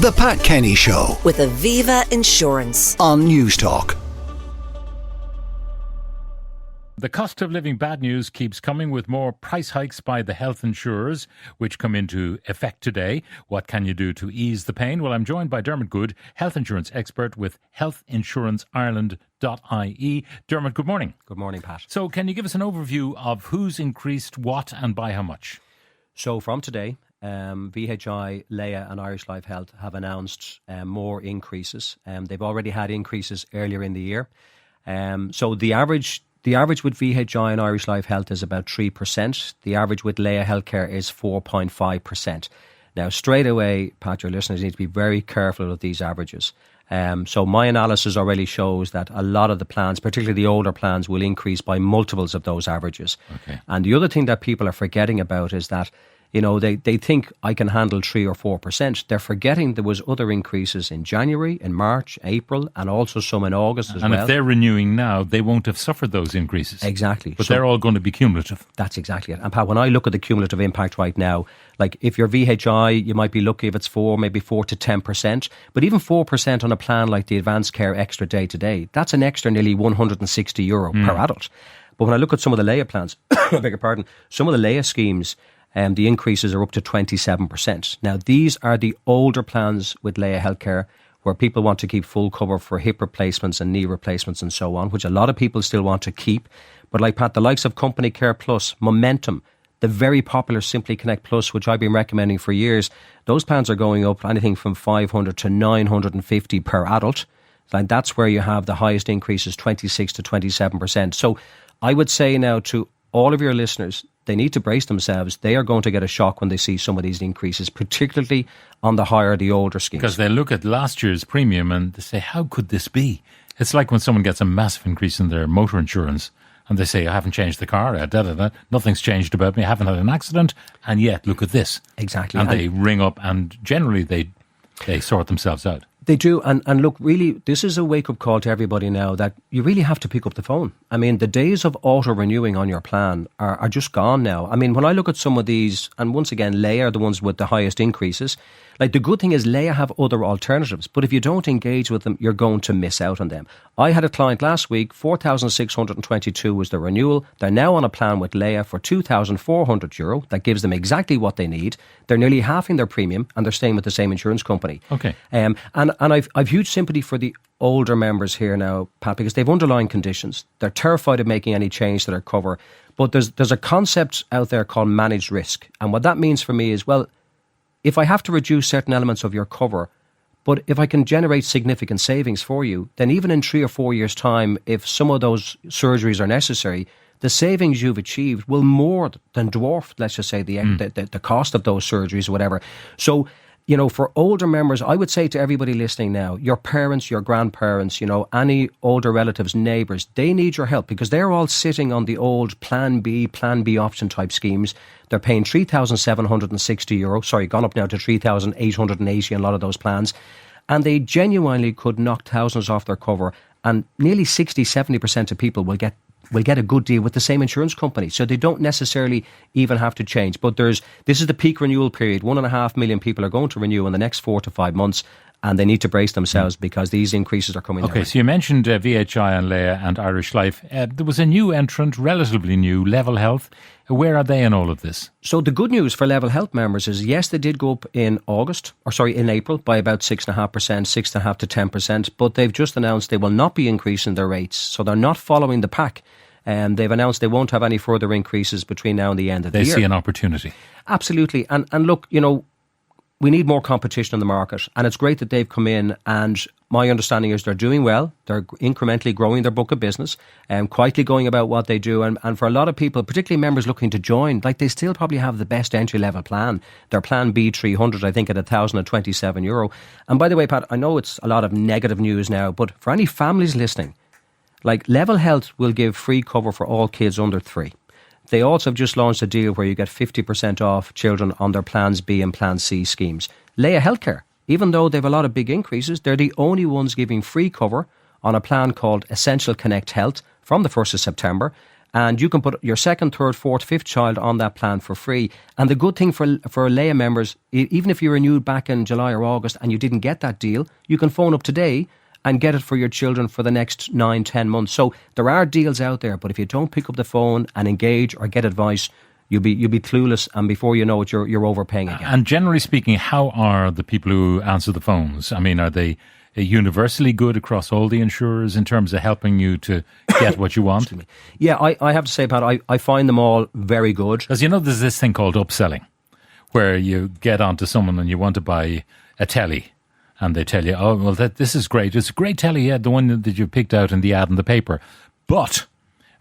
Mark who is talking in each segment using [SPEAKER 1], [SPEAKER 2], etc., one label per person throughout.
[SPEAKER 1] The Pat Kenny Show
[SPEAKER 2] with Aviva Insurance
[SPEAKER 1] on News Talk.
[SPEAKER 3] The cost of living bad news keeps coming with more price hikes by the health insurers, which come into effect today. What can you do to ease the pain? Well, I'm joined by Dermot Good, health insurance expert with healthinsuranceireland.ie. Dermot, good morning.
[SPEAKER 4] Good morning, Pat.
[SPEAKER 3] So can you give us an overview of who's increased what and by how much?
[SPEAKER 4] So from today, VHI, Leia and Irish Life Health have announced more increases. They've already had increases earlier in the year. So the average with VHI and Irish Life Health is about 3%. The average with Leia Healthcare is 4.5%. Now, straight away, Pat, your listeners need to be very careful with these averages. So my analysis already shows that a lot of the plans, particularly the older plans, will increase by multiples of those averages.
[SPEAKER 3] Okay.
[SPEAKER 4] And the other thing that people are forgetting about is that, you know, they think I can handle 3 or 4%. They're forgetting there was other increases in January, in March, April, and also some in August as well.
[SPEAKER 3] And if they're renewing now, they won't have suffered those increases.
[SPEAKER 4] Exactly.
[SPEAKER 3] But they're all going to be cumulative.
[SPEAKER 4] That's exactly it. And Pat, when I look at the cumulative impact right now, like if you're VHI, you might be lucky if it's 4 to 10%. But even 4% on a plan like the Advanced Care Extra Day to Day, that's an extra nearly €160 per adult. But when I look at some of the Leia plans, I beg your pardon, some of the Leia schemes, the increases are up to 27%. Now, these are the older plans with Leia Healthcare where people want to keep full cover for hip replacements and knee replacements and so on, which a lot of people still want to keep. But like Pat, the likes of Company Care Plus, Momentum, the very popular Simply Connect Plus, which I've been recommending for years, those plans are going up anything from $500 to $950 per adult. And that's where you have the highest increases, 26 to 27%. So I would say now to all of your listeners, they need to brace themselves. They are going to get a shock when they see some of these increases, particularly on the higher, the older schemes.
[SPEAKER 3] Because they look at last year's premium and they say, how could this be? It's like when someone gets a massive increase in their motor insurance and they say, I haven't changed the car, nothing's changed about me, I haven't had an accident, and yet look at this.
[SPEAKER 4] Exactly.
[SPEAKER 3] And they ring up and generally they sort themselves out.
[SPEAKER 4] They do. And look, really, this is a wake-up call to everybody now that you really have to pick up the phone. I mean, the days of auto-renewing on your plan are just gone now. I mean, when I look at some of these, and once again, Leia are the ones with the highest increases. Like, the good thing is Leia have other alternatives, but if you don't engage with them, you're going to miss out on them. I had a client last week, €4,622 was the renewal. They're now on a plan with Leia for €2,400. That gives them exactly what they need. They're nearly halving their premium and they're staying with the same insurance company.
[SPEAKER 3] Okay.
[SPEAKER 4] And I've huge sympathy for the older members here now, Pat, because they've underlying conditions. They're terrified of making any change to their cover. But there's a concept out there called managed risk. And what that means for me is, well, if I have to reduce certain elements of your cover, but if I can generate significant savings for you, then even in 3 or 4 years' time, if some of those surgeries are necessary, the savings you've achieved will more than dwarf, let's just say, the cost of those surgeries or whatever. So, you know, for older members, I would say to everybody listening now, your parents, your grandparents, you know, any older relatives, neighbours, they need your help because they're all sitting on the old Plan B option type schemes. They're paying €3,760, gone up now to €3,880 in a lot of those plans. And they genuinely could knock thousands off their cover. And nearly 60-70% of people will get a good deal with the same insurance company. So they don't necessarily even have to change. But this is the peak renewal period. 1.5 million people are going to renew in the next 4 to 5 months. And they need to brace themselves because these increases are coming.
[SPEAKER 3] Okay, so you mentioned VHI and Leia and Irish Life. There was a new entrant, relatively new, Level Health. Where are they in all of this?
[SPEAKER 4] So the good news for Level Health members is, yes, they did go up in April by about 6.5%, 6.5 to 10%. But they've just announced they will not be increasing their rates. So they're not following the pack. And they've announced they won't have any further increases between now and the end of the year.
[SPEAKER 3] They see an opportunity.
[SPEAKER 4] Absolutely. And look, you know, we need more competition in the market, and it's great that they've come in, and my understanding is they're doing well. They're incrementally growing their book of business and quietly going about what they do. And for a lot of people, particularly members looking to join, like, they still probably have the best entry-level plan. Their Plan B 300, I think, at €1,027. And by the way, Pat, I know it's a lot of negative news now, but for any families listening, like, Level Health will give free cover for all kids under 3. They also have just launched a deal where you get 50% off children on their Plans B and Plan C schemes. Leia Healthcare, even though they have a lot of big increases, they're the only ones giving free cover on a plan called Essential Connect Health from the 1st of September. And you can put your second, third, fourth, fifth child on that plan for free. And the good thing for Leia members, even if you renewed back in July or August and you didn't get that deal, you can phone up today and get it for your children for the next 9-10 months. So there are deals out there, but if you don't pick up the phone and engage or get advice, you'll be clueless, and before you know it, you're overpaying again.
[SPEAKER 3] And generally speaking, how are the people who answer the phones? I mean, are they universally good across all the insurers in terms of helping you to get what you want?
[SPEAKER 4] Yeah, I have to say, Pat, I find them all very good.
[SPEAKER 3] Because, there's this thing called upselling, where you get onto someone and you want to buy a telly, and they tell you, oh, well, this is great. It's a great telly, yeah, the one that you picked out in the ad in the paper. But,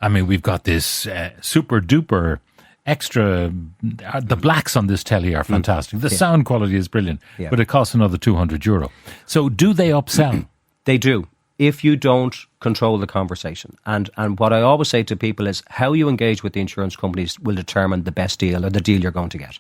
[SPEAKER 3] I mean, we've got this super duper extra, the blacks on this telly are fantastic. The sound quality is brilliant, but it costs another €200. So do they upsell?
[SPEAKER 4] They do, if you don't control the conversation. And what I always say to people is how you engage with the insurance companies will determine the best deal or the deal you're going to get.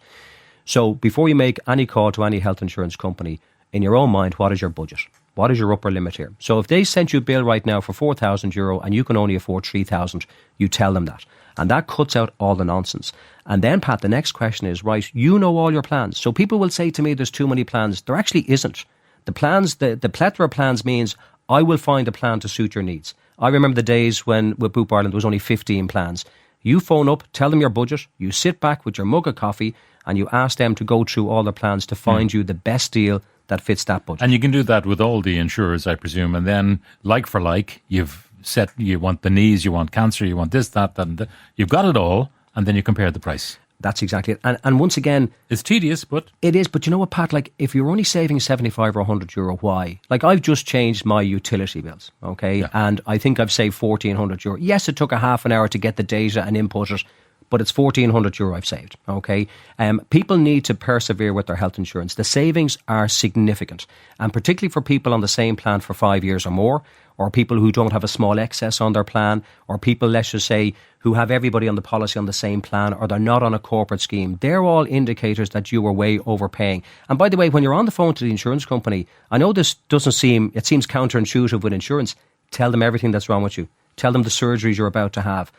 [SPEAKER 4] So before you make any call to any health insurance company, in your own mind, what is your budget? What is your upper limit here? So if they sent you a bill right now for €4,000 and you can only afford €3,000, you tell them that. And that cuts out all the nonsense. And then, Pat, the next question is, right, you know all your plans. So people will say to me, there's too many plans. There actually isn't. The plans, the plethora of plans means I will find a plan to suit your needs. I remember the days when with Boop Ireland there was only 15 plans. You phone up, tell them your budget, you sit back with your mug of coffee and you ask them to go through all the plans to find you the best deal that fits that budget.
[SPEAKER 3] And you can do that with all the insurers, I presume. And then, like for like, you've set, you want the knees, you want cancer, you want this, that, and that. You've got it all, and then you compare the price.
[SPEAKER 4] That's exactly it. And once again,
[SPEAKER 3] it's tedious, but
[SPEAKER 4] it is. But you know what, Pat? Like, if you're only saving 75 or €100, why? Like, I've just changed my utility bills, okay? And I think I've saved €1,400. Yes, it took a half an hour to get the data and input it, but it's €1,400 I've saved, okay? People need to persevere with their health insurance. The savings are significant, and particularly for people on the same plan for 5 years or more, or people who don't have a small excess on their plan, or people, let's just say, who have everybody on the policy on the same plan, or they're not on a corporate scheme. They're all indicators that you are way overpaying. And by the way, when you're on the phone to the insurance company, I know this it seems counterintuitive with insurance. Tell them everything that's wrong with you. Tell them the surgeries you're about to have.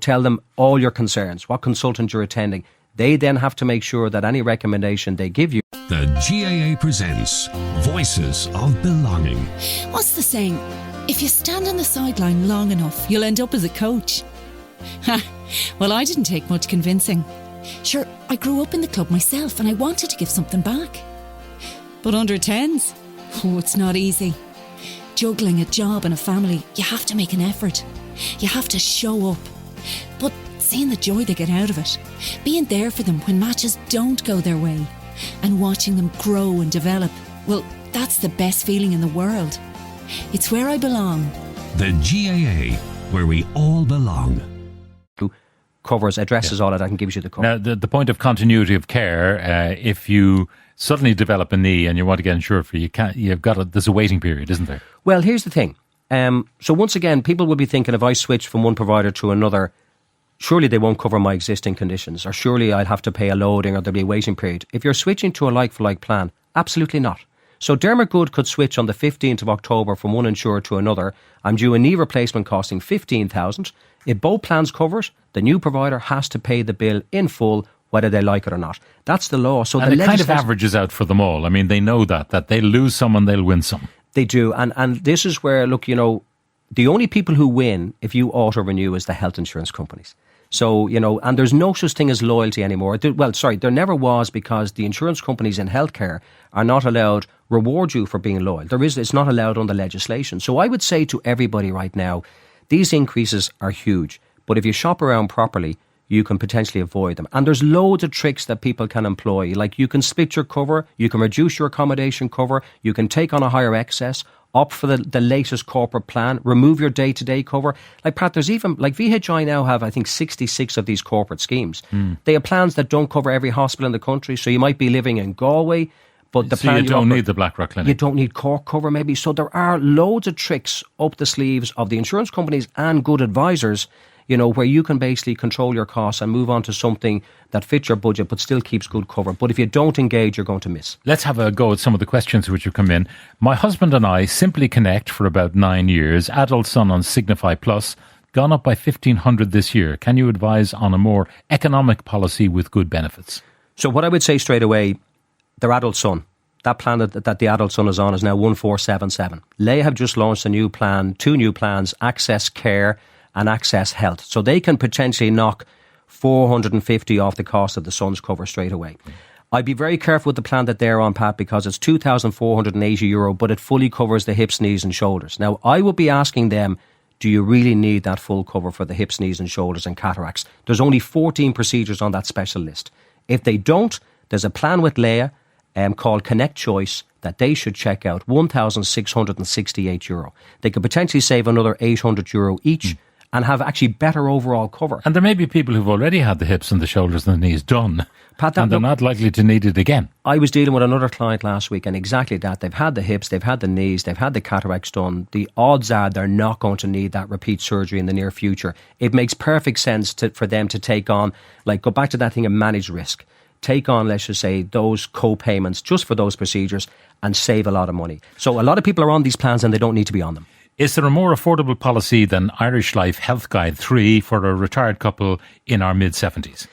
[SPEAKER 4] Tell them all your concerns, what consultant you're attending. They then have to make sure that any recommendation they give you.
[SPEAKER 5] The GAA presents Voices of Belonging.
[SPEAKER 6] What's the saying? If you stand on the sideline long enough, you'll end up as a coach. Well, I didn't take much convincing. Sure, I grew up in the club myself and I wanted to give something back. But under 10s, it's not easy. Juggling a job and a family, you have to make an effort. You have to show up. But seeing the joy they get out of it, being there for them when matches don't go their way, and watching them grow and develop, well, that's the best feeling in the world. It's where I belong.
[SPEAKER 5] The GAA, where we all belong.
[SPEAKER 4] Covers, addresses all of that and gives you the cover.
[SPEAKER 3] Now, the point of continuity of care, if you suddenly develop a knee and you want to get insured for you, there's a waiting period, isn't there?
[SPEAKER 4] Well, here's the thing. So once again, people will be thinking, if I switch from one provider to another, surely they won't cover my existing conditions, or surely I'll have to pay a loading, or there'll be a waiting period. If you're switching to a like-for-like plan, absolutely not. So Dermot Good could switch on the 15th of October from one insurer to another. I'm due a knee replacement costing $15,000. If both plans cover it, the new provider has to pay the bill in full, whether they like it or not. That's the law. So
[SPEAKER 3] and it kind of averages out for them all. I mean, they know that they'll lose some and they'll win some.
[SPEAKER 4] They do. And this is where, look, the only people who win if you auto-renew is the health insurance companies. So, and there's no such thing as loyalty anymore. There never was, because the insurance companies in healthcare are not allowed reward you for being loyal. It's not allowed under legislation. So I would say to everybody right now, these increases are huge. But if you shop around properly, you can potentially avoid them. And there's loads of tricks that people can employ. Like, you can split your cover, you can reduce your accommodation cover, you can take on a higher excess, opt for the latest corporate plan, remove your day-to-day cover. Like, Pat, there's even, like, VHI now have, I think, 66 of these corporate schemes. They have plans that don't cover every hospital in the country. So you might be living in Galway, but the
[SPEAKER 3] so
[SPEAKER 4] plan
[SPEAKER 3] you don't need the Blackrock Clinic.
[SPEAKER 4] You don't need Cork cover, maybe. So there are loads of tricks up the sleeves of the insurance companies and good advisors, where you can basically control your costs and move on to something that fits your budget but still keeps good cover. But if you don't engage, you're going to miss.
[SPEAKER 3] Let's have a go at some of the questions which have come in. My husband and I Simply Connect for about 9 years. Adult son on Signify Plus. gone up by 1,500 this year. Can you advise on a more economic policy with good benefits?
[SPEAKER 4] So what I would say straight away, their adult son, that plan that the adult son is on is now 1477. Leia have just launched a new plan, 2 new plans, Access Care and Access Health. So they can potentially knock 450 off the cost of the son's cover straight away. I'd be very careful with the plan that they're on, Pat, because it's €2,480, but it fully covers the hips, knees and shoulders. Now, I would be asking them, do you really need that full cover for the hips, knees and shoulders and cataracts? There's only 14 procedures on that special list. If they don't, there's a plan with Leia called Connect Choice that they should check out, €1,668. They could potentially save another €800 each and have actually better overall cover.
[SPEAKER 3] And there may be people who've already had the hips and the shoulders and the knees done,
[SPEAKER 4] Pat,
[SPEAKER 3] and they're not likely to need it again.
[SPEAKER 4] I was dealing with another client last week, and exactly that. They've had the hips, they've had the knees, they've had the cataracts done. The odds are they're not going to need that repeat surgery in the near future. It makes perfect sense for them to take on, like, go back to that thing of managed risk. Take on, let's just say, those co-payments just for those procedures and save a lot of money. So a lot of people are on these plans and they don't need to be on them.
[SPEAKER 3] Is there a more affordable policy than Irish Life Health Guide 3 for a retired couple in our mid-70s?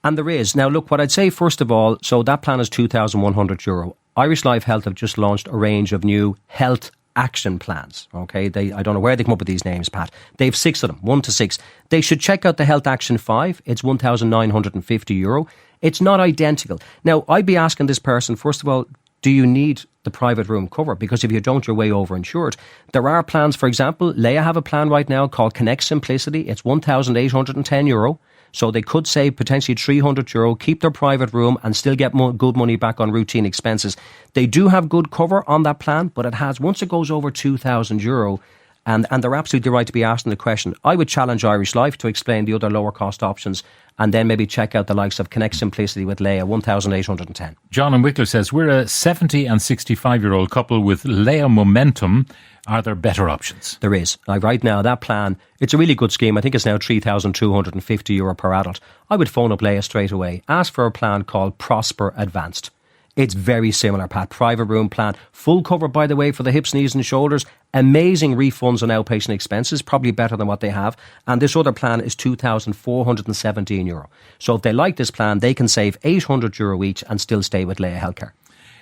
[SPEAKER 4] And there is. Now, look, what I'd say, first of all, so that plan is €2,100. Irish Life Health have just launched a range of new health action plans. Okay, I don't know where they come up with these names, Pat. They have 6 of them, 1 to 6. They should check out the Health Action 5. It's €1,950. It's not identical. Now, I'd be asking this person, first of all, do you need the private room cover? Because if you don't, you're way overinsured. There are plans, for example, Leia have a plan right now called Connect Simplicity. It's €1,810. So they could save potentially €300, keep their private room and still get good money back on routine expenses. They do have good cover on that plan, but it has, once it goes over €2,000, and they're absolutely right to be asking the question, I would challenge Irish Life to explain the other lower cost options and then maybe check out the likes of Connect Simplicity with Leia, 1,810.
[SPEAKER 3] John in Wicklow says, we're a 70 and 65-year-old couple with Leia Momentum. Are there better options?
[SPEAKER 4] There is. Right now, that plan, it's a really good scheme. I think it's now €3,250 per adult. I would phone up Leia straight away. Ask for a plan called Prosper Advanced. It's very similar, Pat. Private room plan. Full cover, by the way, for the hips, knees and shoulders. Amazing refunds on outpatient expenses, probably better than what they have. And this other plan is €2,417. So if they like this plan, they can save €800 each and still stay with Leia Healthcare.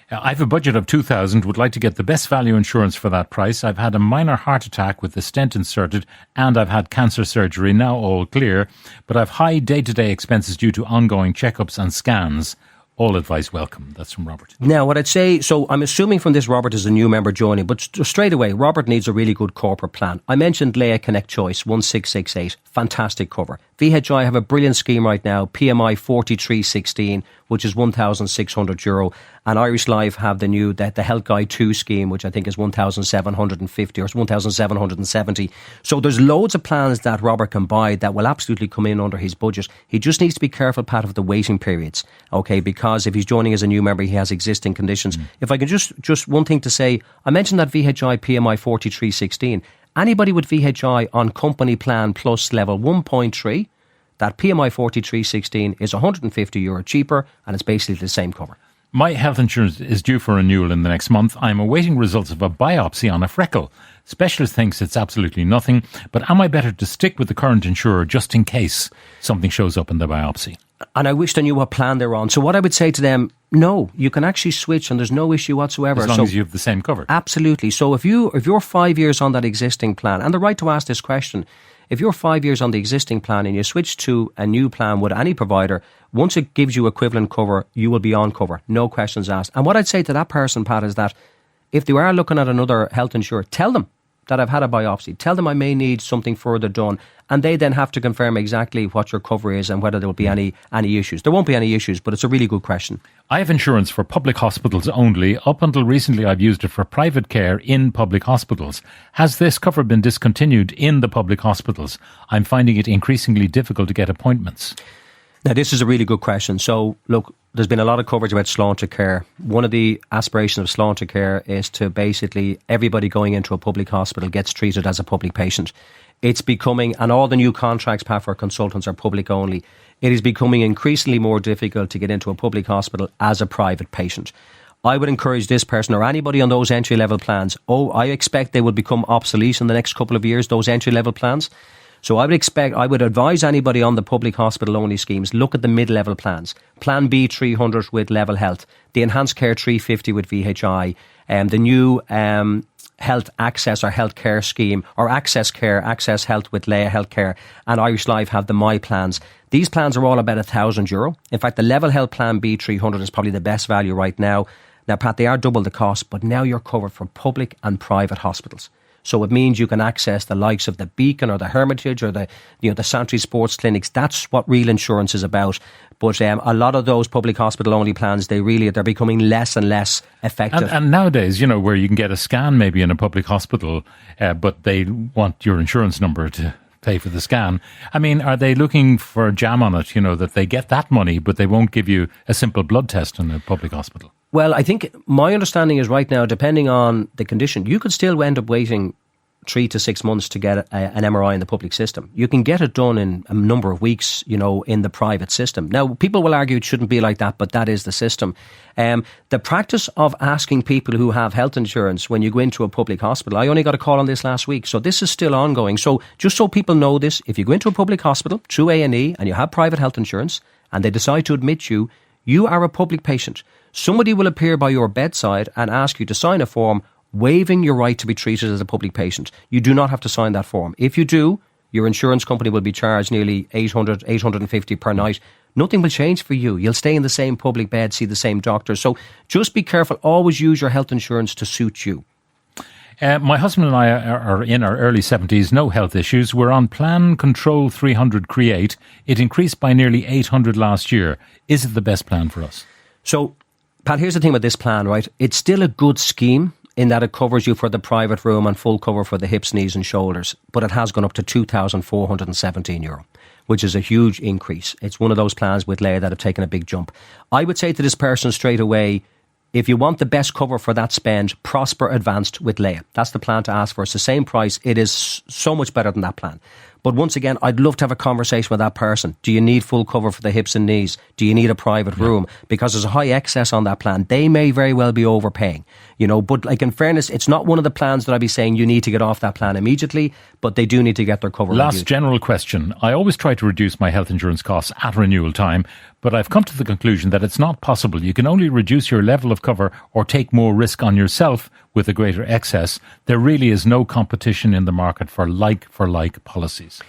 [SPEAKER 3] I have a budget of 2,000, would like to get the best value insurance for that price. I've had a minor heart attack with the stent inserted and I've had cancer surgery, now all clear, but I've high day-to-day expenses due to ongoing checkups and scans. All advice welcome. That's from Robert.
[SPEAKER 4] Now, what I'd say, so I'm assuming from this Robert is a new member joining, but straight away, Robert needs a really good corporate plan. I mentioned Leia Connect Choice, 1668. Fantastic cover. VHI have a brilliant scheme right now, PMI 4316, which is €1,600. And Irish Life have the new, the Health Guide 2 scheme, which I think is 1,750 or 1,770. So there's loads of plans that Robert can buy that will absolutely come in under his budget. He just needs to be careful, Pat, of the waiting periods. Okay, because if he's joining as a new member, he has existing conditions. If I can just one thing to say, I mentioned that VHI PMI 4316. Anybody with VHI on company plan plus level 1.3, that PMI 4316 is €150 cheaper and it's basically the same cover.
[SPEAKER 3] My health insurance is due for renewal in the next month. I'm awaiting results of a biopsy on a freckle. Specialist thinks it's absolutely nothing, but am I better to stick with the current insurer just in case something shows up in the biopsy?
[SPEAKER 4] And I wish I knew what plan they're on. So what I would say to them, no, you can actually switch and there's no issue whatsoever.
[SPEAKER 3] As long as you have the same cover.
[SPEAKER 4] Absolutely. So if you're 5 years on that existing plan, and the right to ask this question, if you're 5 years on the existing plan and you switch to a new plan with any provider, once it gives you equivalent cover, you will be on cover. No questions asked. And what I'd say to that person, Pat, is that if they are looking at another health insurer, tell them that I've had a biopsy. Tell them I may need something further done. And they then have to confirm exactly what your cover is and whether there will be any issues. There won't be any issues, but it's a really good question.
[SPEAKER 3] I have insurance for public hospitals only. Up until recently, I've used it for private care in public hospitals. Has this cover been discontinued in the public hospitals? I'm finding it increasingly difficult to get appointments.
[SPEAKER 4] Now, this is a really good question. So, look, there's been a lot of coverage about Sláinte Care. One of the aspirations of Sláinte Care is to basically everybody going into a public hospital gets treated as a public patient. It's becoming, and all the new contracts, Pat, for consultants are public only. It is becoming increasingly more difficult to get into a public hospital as a private patient. I would encourage this person or anybody on those entry-level plans. I expect they will become obsolete in the next couple of years, those entry-level plans. So I would advise anybody on the public hospital only schemes, look at the mid-level plans. Plan B 300 with Level Health, the Enhanced Care 350 with VHI, the new Health Access or Health Care scheme, or Access Care, Access Health with Leia Healthcare, and Irish Life have the My plans. These plans are all about €1,000. In fact, the Level Health Plan B 300 is probably the best value right now. Now, Pat, they are double the cost, but now you're covered for public and private hospitals. So it means you can access the likes of the Beacon or the Hermitage or the Santry Sports Clinics. That's what real insurance is about. But a lot of those public hospital only plans, they're becoming less and less effective.
[SPEAKER 3] And nowadays, where you can get a scan maybe in a public hospital, but they want your insurance number to pay for the scan. I mean, are they looking for a jam on it, that they get that money, but they won't give you a simple blood test in a public hospital?
[SPEAKER 4] Well, I think my understanding is right now, depending on the condition, you could still end up waiting 3 to 6 months to get an MRI in the public system. You can get it done in a number of weeks, in the private system. Now, people will argue it shouldn't be like that, but that is the system. The practice of asking people who have health insurance when you go into a public hospital, I only got a call on this last week, so this is still ongoing. So just so people know this, if you go into a public hospital through A&E and you have private health insurance and they decide to admit you, you are a public patient. Somebody will appear by your bedside and ask you to sign a form waiving your right to be treated as a public patient. You do not have to sign that form. If you do, your insurance company will be charged nearly $800, $850 per night. Nothing will change for you. You'll stay in the same public bed, see the same doctor. So just be careful. Always use your health insurance to suit you.
[SPEAKER 3] My husband and I are in our early 70s, no health issues. We're on Plan Control 300 Create. It increased by nearly 800 last year. Is it the best plan for us? So, Pat, here's the thing with this plan, right? It's still a good scheme in that it covers you for the private room and full cover for the hips, knees and shoulders. But it has gone up to €2,417, which is a huge increase. It's one of those plans with Leia that have taken a big jump. I would say to this person straight away, if you want the best cover for that spend, Prosper Advanced with Leia. That's the plan to ask for. It's the same price. It is so much better than that plan. But once again, I'd love to have a conversation with that person. Do you need full cover for the hips and knees? Do you need a private room? Because there's a high excess on that plan. They may very well be overpaying, but like in fairness, it's not one of the plans that I'd be saying you need to get off that plan immediately, but they do need to get their cover. Last general question. I always try to reduce my health insurance costs at renewal time, but I've come to the conclusion that it's not possible. You can only reduce your level of cover or take more risk on yourself with a greater excess. There really is no competition in the market for like policies.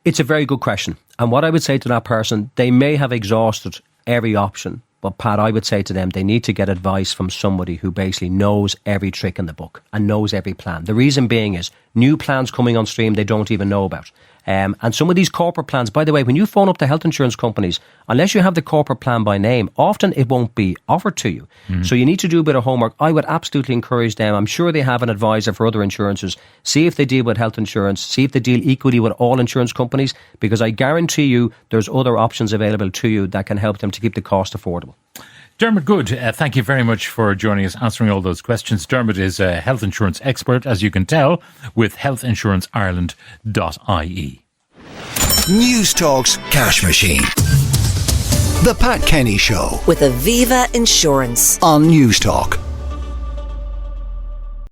[SPEAKER 4] It's a very good question. And what I would say to that person, they may have exhausted every option. But Pat, I would say to them, they need to get advice from somebody who basically knows every trick in the book and knows every plan. The reason being is new plans coming on stream they don't even know about. And some of these corporate plans, by the way, when you phone up the health insurance companies, unless you have the corporate plan by name, often it won't be offered to you. So you need to do a bit of homework. I would absolutely encourage them. I'm sure they have an advisor for other insurances. See if they deal with health insurance. See if they deal equally with all insurance companies, because I guarantee you there's other options available to you that can help them to keep the cost affordable.
[SPEAKER 3] Dermot Good, thank you very much for joining us, answering all those questions. Dermot is a health insurance expert, as you can tell, with healthinsuranceireland.ie.
[SPEAKER 1] News Talk's Cash Machine. The Pat Kenny Show
[SPEAKER 2] with Aviva Insurance
[SPEAKER 1] on News Talk.